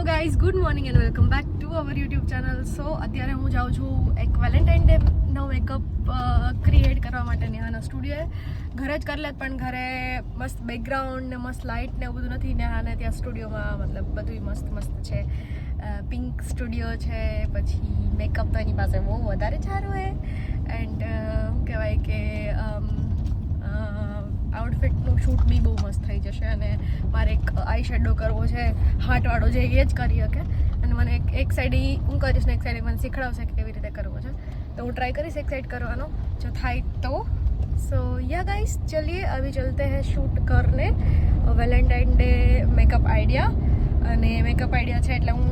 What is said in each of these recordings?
Hello guys, good morning and welcome back to our YouTube channel. So અત્યારે હું જાઉં છું એક વેલેન્ટાઇન ડેનો મેકઅપ ક્રિએટ કરવા માટે નેહાના સ્ટુડિયોએ. ઘરે જ કરી લે, પણ ઘરે મસ્ત બેકગ્રાઉન્ડ ને મસ્ત લાઇટ ને એવું બધું નથી. નેહાને ત્યાં સ્ટુડિયોમાં મતલબ બધું મસ્ત મસ્ત છે. પિંક સ્ટુડિયો છે, પછી મેકઅપ તો એની પાસે બહુ વધારે સારું છે. એન્ડ શું કહેવાય કે આઉટફિટનું શૂટ બી બહુ મસ્ત થઈ જશે. અને મારે એક આઈ શેડો કરવો છે હાર્ટવાળો, જે એ જ કરી શકે. અને મને એક સાઈડ હું કરીશ ને એક સાઈડ મને શીખડાવશે કે કેવી રીતે કરવો છે. તો હું ટ્રાય કરીશ એક સાઈડ કરવાનો, જો થાય તો. સો યા ગાઈસ, ચलिए अभी चलते हैं शूट करने वेलेंटाइन डे मेकअप आइडिया. અને મેકઅપ આઈડિયા છે એટલે હું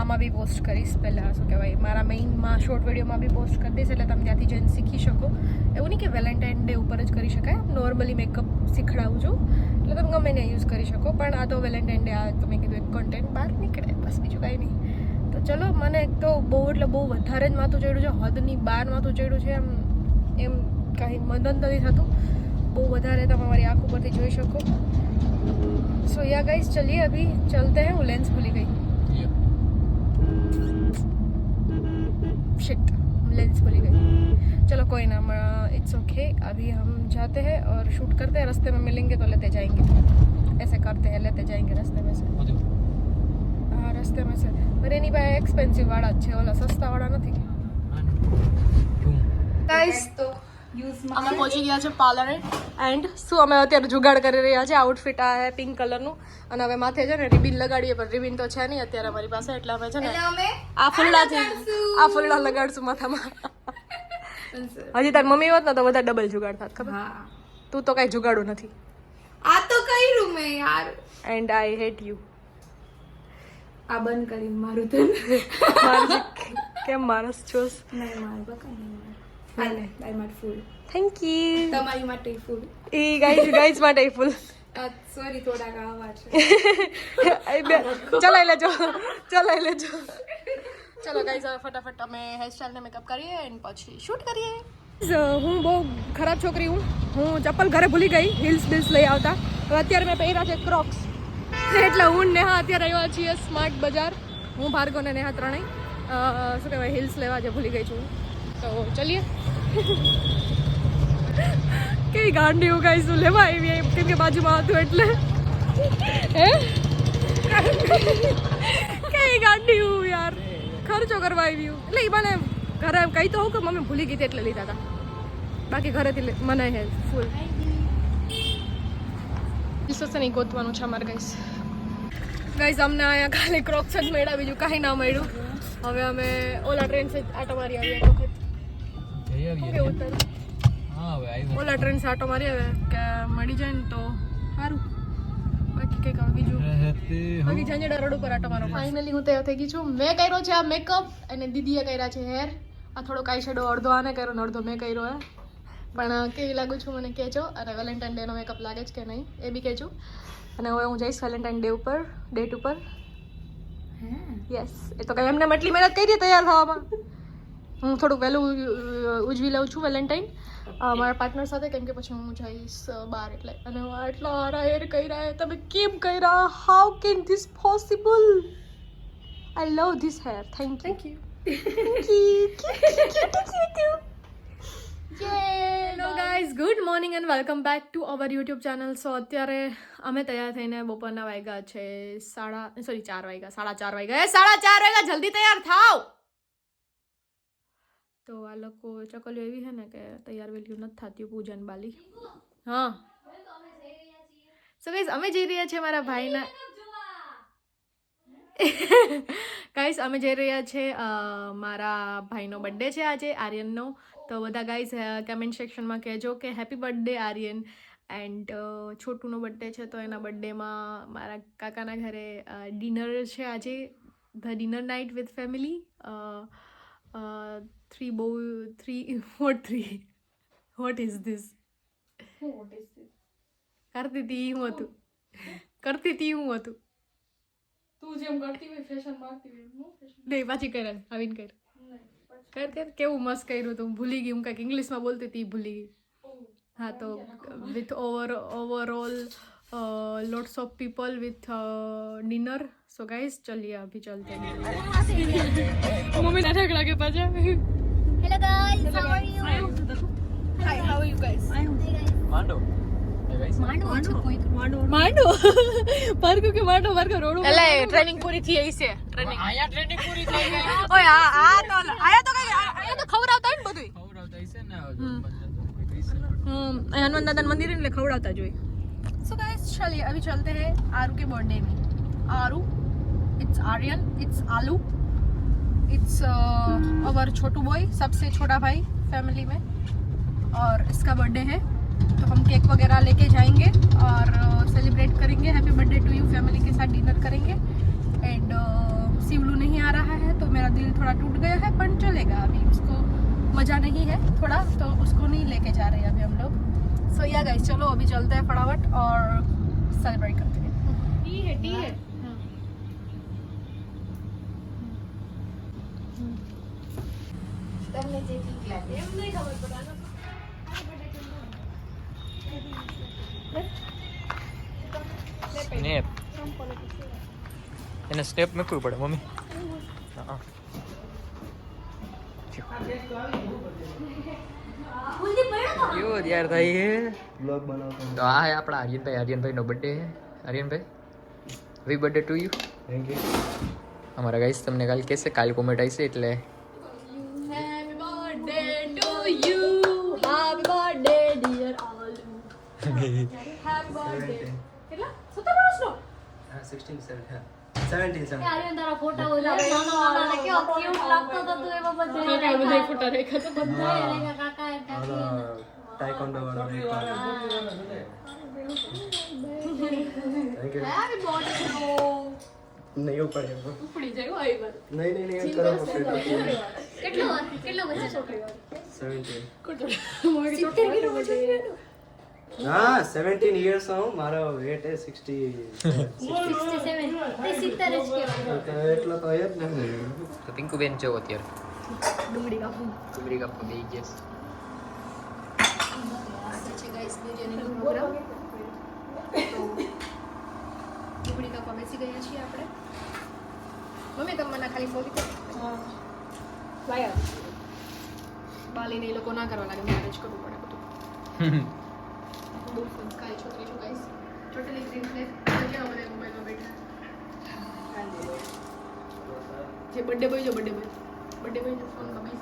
આમાં બી પોસ્ટ કરીશ. પહેલાં શું કહેવાય, મારા મેઇનમાં શોર્ટ વિડીયોમાં બી પોસ્ટ કરી દઈશ, એટલે તમે ત્યાંથી જઈને શીખી શકો. એવું નહીં કે વેલેન્ટાઇન ડે ઉપર જ કરી શકાય, નોર્મલી મેકઅપ શીખડાવું છું, એટલે તમે ગમે ને યુઝ કરી શકો. પણ આ તો વેલેન્ટાઇન ડે, આ તમે કીધું એક કન્ટેન્ટ બહાર નીકળે, બસ બીજું કાંઈ નહીં. તો ચલો, મને એક તો બહુ એટલે બહુ વધારે જ માથું ચડ્યું છે, હદની બહાર માથું ચડ્યું છે. એમ કાંઈ મદદ નથી થતું, બહુ વધારે તમે મારી આંખ ઉપરથી જોઈ શકો. सो या गाइस, चलिए अभी चलते हैं. वो लेंस भूली गई, शिट, लेंस भूली गई. चलो कोई ना, इट्स ओके. अभी हम जाते हैं और शूट करते हैं. रास्ते में मिलेंगे तो लेते जाएंगे. ऐसे करते हैं, लेते जाएंगे रास्ते में से. हाँ, रास्ते में से. पर એની પાસે એક્સપેન્સિવ વાળા જ છે, ઓલા સસ્તા વાળા નથી. ગાઈસ, તો અમે પહોંચી ગયા છે પાર્લરે. એન્ડ શું અમે અત્યારે જુગાડ કરી રહ્યા છે. આઉટફિટ આ હે પિંક કલરનું, અને હવે માથે છે ને રિબિન લગાડીએ, પણ રિબિન તો છે નહીં અત્યારે અમારી પાસે, એટલે અમે છે ને આ ફૂલડા લગાડશું માથામાં. હજી તાર મમ્મી હોત ને તો બધા ડબલ જુગાડ થાત, ખબર? તું તો કઈ જુગાડું નથી. આ તો કર્યું મેં યાર. And I hate you. આ બંધ કરીને મારું તો કેમ મારસ છોસ? નહીં, મારું બકા નહીં. હાલે, તારી માટે ફૂલ. Thank you. તમારી માટે ફૂલ. એ ગાઈઝ માટે ફૂલ. સોરી, થોડાક આવા છે. ચલાઈ લેજો. ચલો ગાઈઝ, હવે ફટાફટ અમે હેરસ્ટાઈલને મેકઅપ કરીએ એન્ડ પછી શૂટ કરીએ. હું બહુ ખરાબ છોકરી હું ચપ્પલ ઘરે ભૂલી ગઈ, હિલ્સ બિલ્સ લઈ આવતા. હવે અત્યારે મેં પહેર્યા છે ક્રોક્સ, એટલે હું નેહા અત્યારે આવ્યા છીએ સ્માર્ટ બજાર. હું ભાર્ગવ ને નેહા ત્રણેય શું કહેવાય હિલ્સ લેવા જે ભૂલી ગઈ છું. તો ચલીએ. કઈ ગાંડી હું ગાઈસ શું લેવા આવી, કેમ કે બાજુમાં હતું એટલે. કઈ ગાંડી હું યાર, ખર્ચો કરવા આવી હું. એટલે એ મને ઘરે કહી તો હોઉં કે મમ્મી ભૂલી ગઈ હતી એટલે લીધા હતા, બાકી ઘરેથી મને હે ફૂલ. નહીં ગોતવાનું છે અમારે ગાઈસ. અમને અહીંયા ખાલી ક્રોક્સ જ મળ્યા, બીજું કાંઈ ના મળ્યું. હવે અમે ઓલા ટ્રેન થી આટો મારી આવીએ એક વખત. ઓલા ટ્રેન થી આટો મારી આવે કે મળી જાય ને તો સારું. બાકી કંઈક બીજું બાકી ઝંઝેડા રોડ ઉપર આટો મારો. ફાઇનલી હું તૈયાર થઈ ગઈ છું. મેં કર્યો છે આ મેકઅપ અને દીદીએ કર્યા છે હેર. આ થોડો કાઈ શેડો અડધો આને કર્યો ને અડધો મેં કર્યો હે. પણ કેવી લાગુ છું મને કહેજો. અને વેલેન્ટાઇન ડેનો મેકઅપ લાગે છે કે નહીં એ બી કહેજો. અને હવે હું જઈશ વેલેન્ટાઇન ડે ઉપર, ડેટ ઉપર. યસ, એ તો કઈ એમને એટલી મહેનત કરી તૈયાર થવામાં. હું થોડુંક વહેલું ઉજવી લઉં છું વેલેન્ટાઇન મારા પાર્ટનર સાથે, કેમ કે પછી હું જઈશ બહાર એટલે. અને હું આટલા સારા હેર કર્યા, તમે કેમ કર્યા? How can this possible? I love this hair. Thank you. Hello guys, good morning and welcome back to our YouTube channel. So અત્યારે અમે તૈયાર થઈને બપોરના વાગ્યા છે 4 વાગ્યા, 4:30 વાગ્યા. જલ્દી તૈયાર થાવ. તો આ લોકો ચકલીઓ એવી છે ને કે તૈયાર વેલ્યુ નથી થતી. પૂજન બાલી. હા, સો ગાઈઝ અમે જઈ રહ્યા છીએ મારા ભાઈના ગાઈઝ અમે જઈ રહ્યા છીએ મારા ભાઈનો બર્થડે છે આજે, આર્યનનો. તો બધા ગાઈઝ કમેન્ટ સેક્શનમાં કહેજો કે હેપી બર્થડે આર્યન. એન્ડ છોટુનો બર્થડે છે, તો એના બર્થડેમાં મારા કાકાના ઘરે ડિનર છે આજે, the dinner night with family. 3 What is this? કરતી હતી હું હતું. તું જેમ કરતી હોય ફેશન મારતી હોય. નહીં, પાછી કરે આવીને કર. કેવું મસ્ત કર્યું તું. ભૂલી ગઈ, હું કંઈક ઇંગ્લિશમાં બોલતી હતી, ભૂલી ગઈ. हाँ तो with overall lots of people with dinner. So guys, चलिए अभी चलते हैं. मम्मी नाटक लगे पाजा. Hello guys, how are you? Hi, how are you guys? માંડો પાર્કો કે માંડો માર્કો રોડ એટલે ટ્રેનિંગ પૂરી થઈ ગઈ છે. આયા ટ્રેનિંગ પૂરી થઈ ગઈ. ઓય આ તો આયા તો ખવડાવતા હોય ને બધું. ખવડાવતા હશે ને हनुमान दादा मंदिर है એટલે ખવડાવતા જોઈએ. So guys, चलिए अभी चलते हैं आरू के बर्थडे में. आरू, it's आर्यन, it's आलू, it's our छोटू बॉय, सबसे छोटा भाई फैमिली में, और इसका बर्थडे है तो हम केक वगैरह लेके जाएंगे और सेलिब्रेट करेंगे. Happy birthday to you family के साथ डिनर करेंगे. एंड शिवलू नहीं आ रहा है तो मेरा दिल थोड़ा टूट गया है, पर चलेगा. अभी उसको मज़ा नहीं है थोड़ा, तो उसको नहीं लेके जा रहे हैं अभी हम लोग. सो या गाइस, चलो अभी चलते हैं फटाफट और सेलिब्रेट करते हैं. टी है તમને જે ઠીક લાગે. એમ નહીં ખબર પડાનો. સ્નેપ એને સ્ટેપ મૂકવું પડે મમ્મી. હા કેવો તૈયાર થાય છે બ્લોગ બનાવતો. તો આ હે આપણા આર્યનભાઈ નો બર્થડે છે. આર્યનભાઈ we birthday to you. Thank you. અમારા ગાઈસ તમને કાલ કહેશે, કાલ કોમેન્ટ આવી છે એટલે Happy birthday to you. Happy birthday dear Alu. Happy birthday. કેટલા? 17 વર્ષનો? 17 આર્યન તારા ફોટા નાના ને કેવો ક્યુટ લાગતો તો તું એમાં બધે બધા ફોટા રેખા તો બધા એના કાકા એમ કાકી ટાઈકોન્ડો વાળો હેપી બર્થડે નહીં પડે ઉપડી જાય હોય બસ. નહીં કરો કેટલો વજન 70 हाँ 17 years हूँ मारा वेट है 60 67 તે 70 જ કહેવાય. એટલો તો હોય જ ને. તો પિંકુ બેન જો અત્યારે ડુંગળી કાપું. ડુંગળી કાપવા બેસી ગયા આજે છે ગાઈસ બિરયાનીનો પ્રોગ્રામ. તો ડુંગળી કાપવા બેસી ગયા છીએ આપણે. મમ્મી તમને ખાલી બોલી તો બાલીને એ લોકો ના કરવા લાગે, મારે જ કરવું પડે બધું. છે. બહુ સંસ્કારી છોકરી છું ગાઈસ. ટોટલી ગ્રીન ફ્લેગ જગ્યા અમારે મોબાઈલમાં બેઠા. જે બર્થડે બોય જો બર્થડે બોય ફોન કમાઈ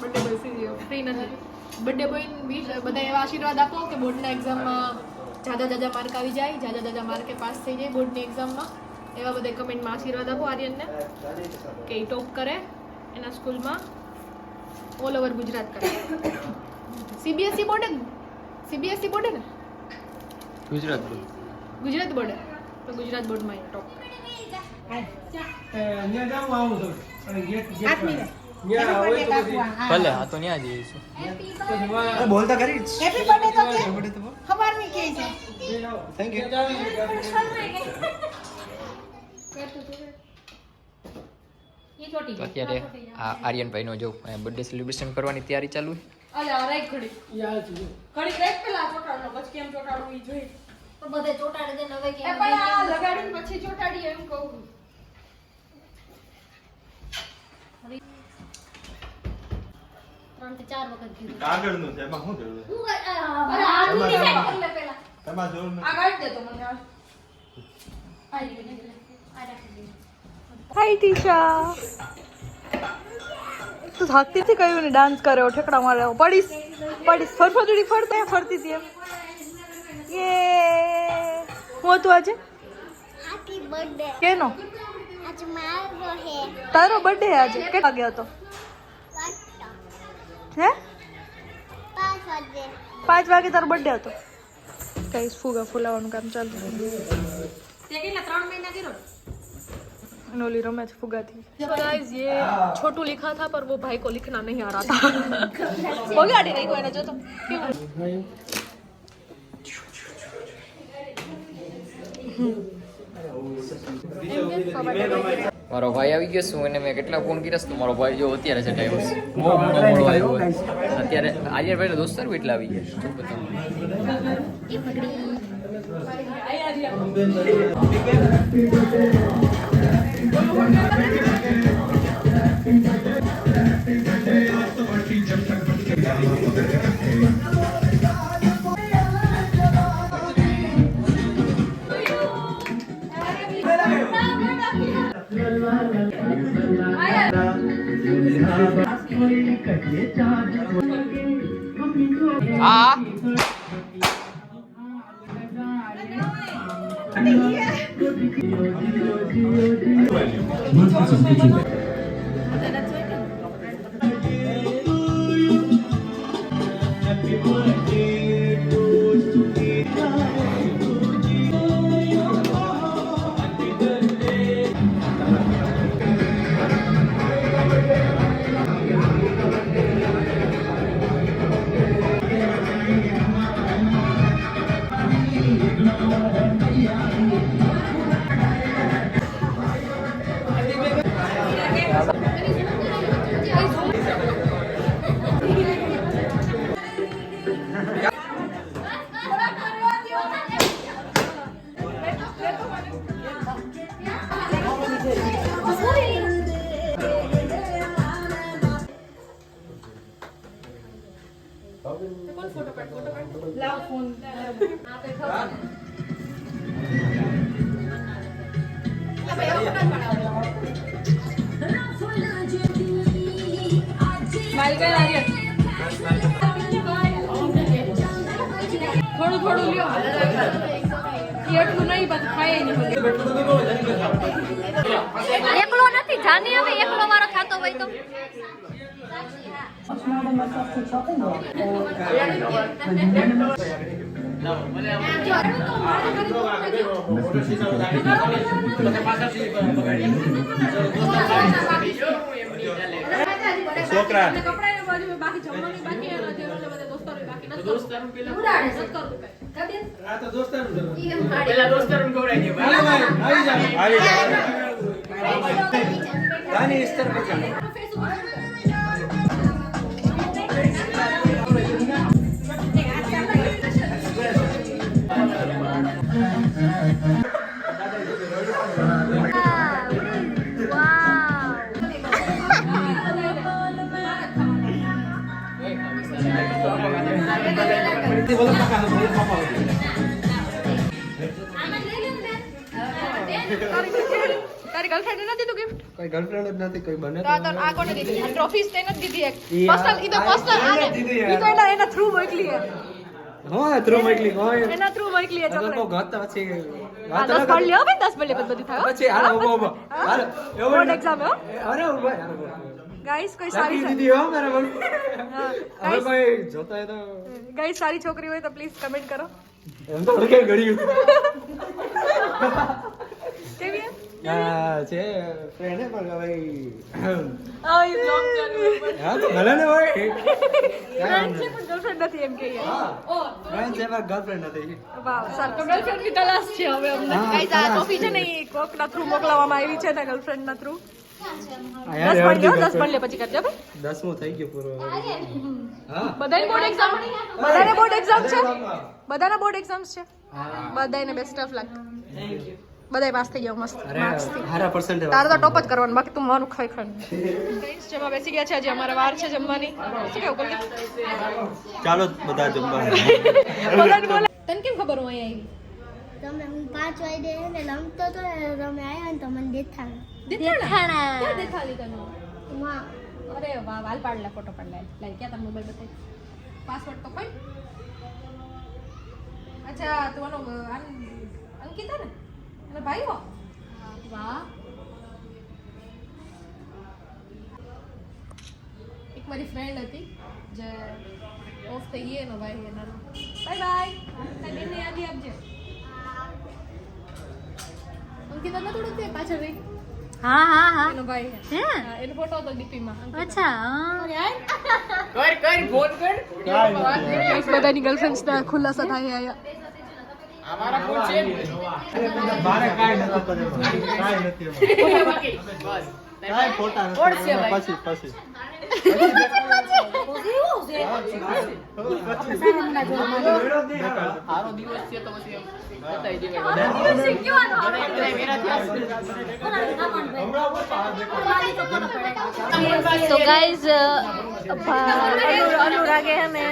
બર્થડે બોય ફ્રી નથી. બર્થડે બોય બધા એવા આશીર્વાદ આપો કે બોર્ડના એક્ઝામમાં જાજા માર્ક આવી જાય, જાજા માર્કે પાસ થઈ જાય બોર્ડની એક્ઝામમાં. એવા બધા કમેન્ટમાં આશીર્વાદ આપો આર્યનને કે એ ટોપ કરે એના સ્કૂલમાં, ઓલ ઓવર ગુજરાત કરે. સીબીએસઈ બોર્ડ ને ગુજરાત ગુજરાત બોર્ડ તો ગુજરાત બોર્ડમાં ટોપ. ભલે આ તો ન્યા જઈએ છે. બોલતા કરી હેપી બર્થડે તો ખબર નહીં કે છે. Thank you. અત્યારે આ આર્યનભાઈ નો જો બર્થડે સેલિબ્રેશન કરવાની તૈયારી ચાલુ છે. અલ્યા રાઈટ ઘડી રાઈટ પેલા ચોટાડનો પછી કેમ ચોટાડવું ઈ જોઈ. તો બધે ચોટાડી દે ને હવે એ કેમ પણ આ લગાડીને પછી ચોટાડીએ એમ કહું. 3 થી 4 વખત કીધું. કાગળનું છે એમાં શું જરૂર છે? અરે આ એમાં decide કરી લે પેલા. એમાં જરૂર નથી. આ કાઢી દે તો મને આ. આ રાખી દે. હાય ટીશા, તું થાકતી હતી કયું ને ડાન્સ કર્યો, ઠેકડા માર્યો, પડીશ ફરફરડી ફરતી હતી એમ. યે હું હતું આજે હેપી બર્થડે. કેનો આજ મારો હે. તારો બર્થડે આજે કેટલા વાગે હતો? હે 5 વાગે. 5 વાગે તારો બર્થડે હતો. કઈ ફુગા ફુલાવાનું કામ ચાલુ. તે કેટલા 3 મહિના કર્યો. नोली रमे थे फुगा थी. गाइस ये छोटू लिखा था पर वो भाई को लिखना नहीं आ रहा था. हो गया नहीं कोई ना जो तो મારો ભાઈ આવી ગયો છું અને મેં કેટલા ફોન કર્યા છે તો મારો ભાઈ જો અત્યારે છે ડાયવર્સ બહુ મોડો આવ્યો હોય અત્યારે આજે ભાઈ દોસ્તાર એટલા આવી ગયા શું બતાવું હા થોડું થોડું લ્યો એટલું નહીં બધું ખાય નહીં એકલો નથી જાની હવે એકલો વાળો ખાતો હોય તો છોકરા બાકી જમવાની બાકી તારી ગર્લફ્રેન્ડ નથી તું ગિફ્ટ કોઈ ગર્લફ્રેન્ડ જ નથી કોઈ બને તો આ કોને દીધી આ ટ્રોફીઝ તેને જ દીધી એક પર્સનલ ઈ તો પર્સનલ આને ઈ તો એના થ્રુ મોકલી હે હા થ્રુ મોકલી હોય એના થ્રુ મોકલી હે અગર ચોકલેટ કોઈ ગત પછી આ 10 પડ લ્યો ભાઈ 10 પડ લે બધી થાય પછી હાલો ઉભો હાલો બોર્ડ એક્ઝામ હો અરે ઉભા ગાઈસ કોઈ સારી દીદી હો મારા બોલ હવે કોઈ જોતા હોય તો ગાઈસ સારી છોકરી હોય તો પ્લીઝ કમેન્ટ કરો એમ તો હલકે ગળ્યું કેવી હે છે ફ્રેન્ડ હે પણ હવે આ ઈ બ્લોગ ચાલુ હા તો ભલે ને હોય ફ્રેન્ડ છે પણ ગર્લફ્રેન્ડ નથી એમ કે ઓ ફ્રેન્ડ છે પણ ગર્લફ્રેન્ડ નથી વાવ સર તો ગર્લફ્રેન્ડ ની તલાશ છે હવે અમને ગાઈસ આ ટ્રોફી છે ને ઈ કોકના થ્રુ મોકલવામાં આવી છે ને ગર્લફ્રેન્ડ ના થ્રુ 10 પડ લ્યો 10 પડ લે પછી કરજો ભાઈ 10મો થઈ ગયો પૂરો હા બધાની બોર્ડ એક્ઝામ બધાને બોર્ડ એક્ઝામ છે બધાના બોર્ડ એક્ઝામ્સ છે બધાને best of luck thank you બધાય પાસ થઈ જાવ મસ્ત માર્ક્સ થી હારા પર્સન્ટેજ તારે તો ટોપ જ કરવાનું બાકી તું માનું ખાઈ ખાઈ ગાઈસ જમવા બેસી ગયા છે આજે અમારે વાર છે જમવાની શું કેવું બોલ ચાલો બધા જમવા બધાને બોલે તને કેમ ખબર હું અહીંયા આવી તમે હું 5 વાગે ને લમતો તો તમે આયા ને તો મને દેખાણા દેખાણા ક્યાં દેખાલી તને માં અરે વાહ વાલ પાડ લે ફોટો પાડ લે લાઈ ક્યાં તારો મોબાઈલ બતાય પાસવર્ડ તો કોઈ અચ્છા તમારો અંકિતા ને અને ભાઈ હો વાહ એક મારી ફ્રેન્ડ હતી જે ઓફ થઈ ગઈ એનો ભાઈ એના બાય બાય તારી બેનને યાદી આપજે અંકિતા ન થોડું તે પાછળ રહી હા હા હા એનો ભાઈ હે હા એનો ફોટો હતો ડીપીમાં અચ્છા બધાની ગર્લફ્રેન્ડ્સ ના ખુલાસા થાય આયા મારે કાંઈ નથી કરે કાંઈ નથી કાંઈ ખોટા નથી પછી પછી સારો દિવસ છે તો પછી બતાવી દેવાય તો ગાઈઝ અનુરાગે હમે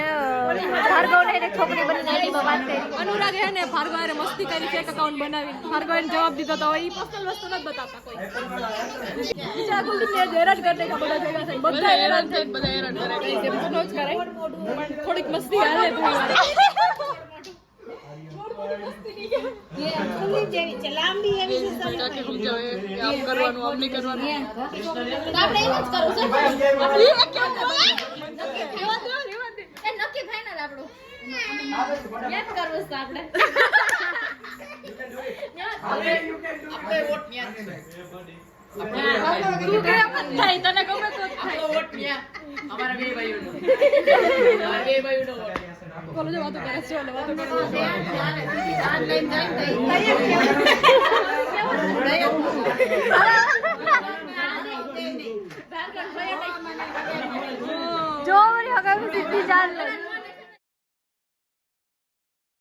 ભાર્ગવને એક છોકરી બની નાનીમાં વાત કરી. અનુરાગે હે ને ભાર્ગવ હારે મસ્તી કરી ફેક અકાઉન્ટ બનાવી ભાર્ગવે જવાબ દીધો તો એ પર્સનલ વસ્તુ નથી બતાવતા કોઈ બીજા ગુંડને હેરાન કરે કે બધા ભેગા થઈ બધા હેરાન કરે કઈ તેમ તો ન જ કરે પણ થોડીક મસ્તી હાલે આમ કરવાનું આમ નહીં કરવાનું આપણે એને જ કરવું છે. એ નક્કી ફાઇનલ આપણું યાદ કરવું છે આપણે. તું કે એમ જ થાય તને ગમે તો જ થાય અમારા બે ભાઈઓનો બોલો જો વાતો કરે છે વાતો કરે જો મારી હગાઈ સીધી જાન લે